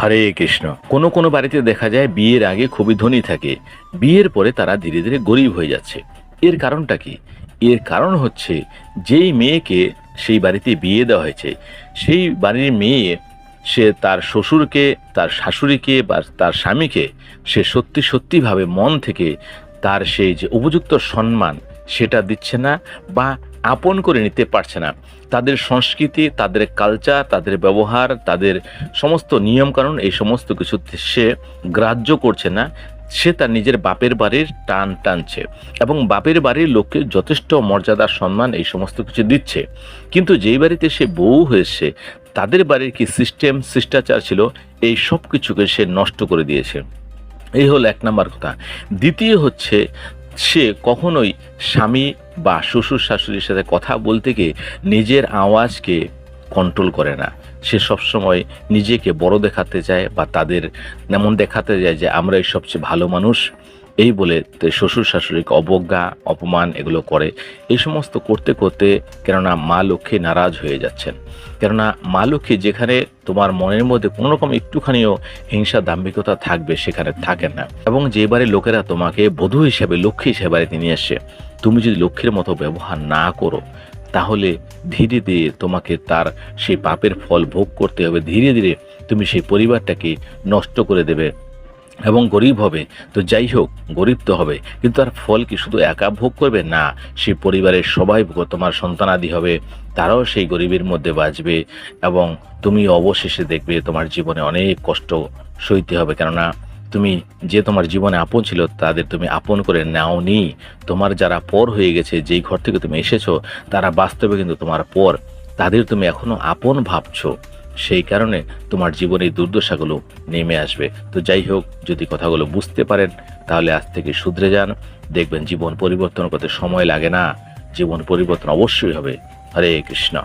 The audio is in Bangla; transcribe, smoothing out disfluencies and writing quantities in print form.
হরে কৃষ্ণ। কোনো কোনো বাড়িতে দেখা যায় বিয়ের আগে খুবই ধনী থাকে, বিয়ের পরে তারা ধীরে ধীরে গরিব হয়ে যাচ্ছে। এর কারণটা কি? এর কারণ হচ্ছে যেই মেয়েকে সেই বাড়িতে বিয়ে দেওয়া হয়েছে, সেই বাড়ির মেয়ে সে তার শ্বশুরকে, তার শাশুড়িকে বা তার স্বামীকে সে সত্যি সত্যিভাবে মন থেকে তার সেই যে উপযুক্ত সম্মান সেটা দিচ্ছে না বা আপন করে নিতে পারছে না। তাদের সংস্কৃতি, তাদের কালচার, তাদের ব্যবহার, তাদের সমস্ত নিয়মকানুন, এই সমস্ত কিছু সে গ্রাহ্য করছে না। সে তার নিজের বাপের বাড়ির টান টানছে এবং বাপের বাড়ির লোককে যথেষ্ট মর্যাদা, সম্মান এই সমস্ত কিছু দিচ্ছে। কিন্তু যেই বাড়িতে সে বউ হয়েছে, তাদের বাড়ির কি সিস্টেম, শিষ্টাচার ছিল, এই সব কিছুকে সে নষ্ট করে দিয়েছে। এই হলো এক নাম্বার কথা। দ্বিতীয় হচ্ছে, সে কখনোই স্বামী বা শ্বশুর শাশুড়ির সাথে কথা বলতে গিয়ে নিজের আওয়াজকে কন্ট্রোল করে না। সে সবসময় নিজেকে বড় দেখাতে চায় বা তাদের এমন দেখাতে যায় যে আমরাই সবচেয়ে ভালো মানুষ, এই বলে শ্বশুর শাশুড়িকে অবজ্ঞা, অপমান এগুলো করে। এই সমস্ত করতে করতে কেননা মা লক্ষ্মী নারাজ হয়ে যাচ্ছেন। কেননা মা লক্ষ্মী যেখানে তোমার মনের মধ্যে কোনো রকম একটুখানিও হিংসা, দাম্ভিকতা থাকবে, সেখানে থাকে না। এবং যে বাড়ির লোকেরা তোমাকে বধূ হিসেবে, লক্ষ্মী হিসেবে বাড়িতে নিয়ে আসে, তুমি যদি লক্ষ্মীর মতো ব্যবহার না করো, তাহলে ধীরে ধীরে তোমাকে তার সেই পাপের ফল ভোগ করতে হবে। ধীরে ধীরে তুমি সেই পরিবারটাকে নষ্ট করে দেবে এবং গরিব হবে। তো যাই হোক, গরিব তো হবে, কিন্তু তার ফল কি শুধু একা ভোগ করবে? না, সেই পরিবারের সবাই তোমার সন্তানাদি হবে, তারাও সেই গরিবের মধ্যে বাঁচবে এবং তুমি অবশেষে দেখবে তোমার জীবনে অনেক কষ্ট সইতে হবে। কেননা তুমি যে তোমার জীবনে আপন ছিল, তাদের তুমি আপন করে নাওনি। তোমার যারা পর হয়ে গেছে, যেই ঘর থেকে তুমি এসেছো, তারা বাস্তবে কিন্তু তোমার পর, তাদের তুমি এখনো আপন ভাবছো। সেই কারণে তোমার জীবনে এই দুর্দশাগুলো নেমে আসবে। তো যাই হোক, যদি কথাগুলো বুঝতে পারেন, তাহলে আজ থেকে শুধরে যান। দেখবেন জীবন পরিবর্তন করতে সময় লাগে না, জীবন পরিবর্তন অবশ্যই হবে। হরে কৃষ্ণ।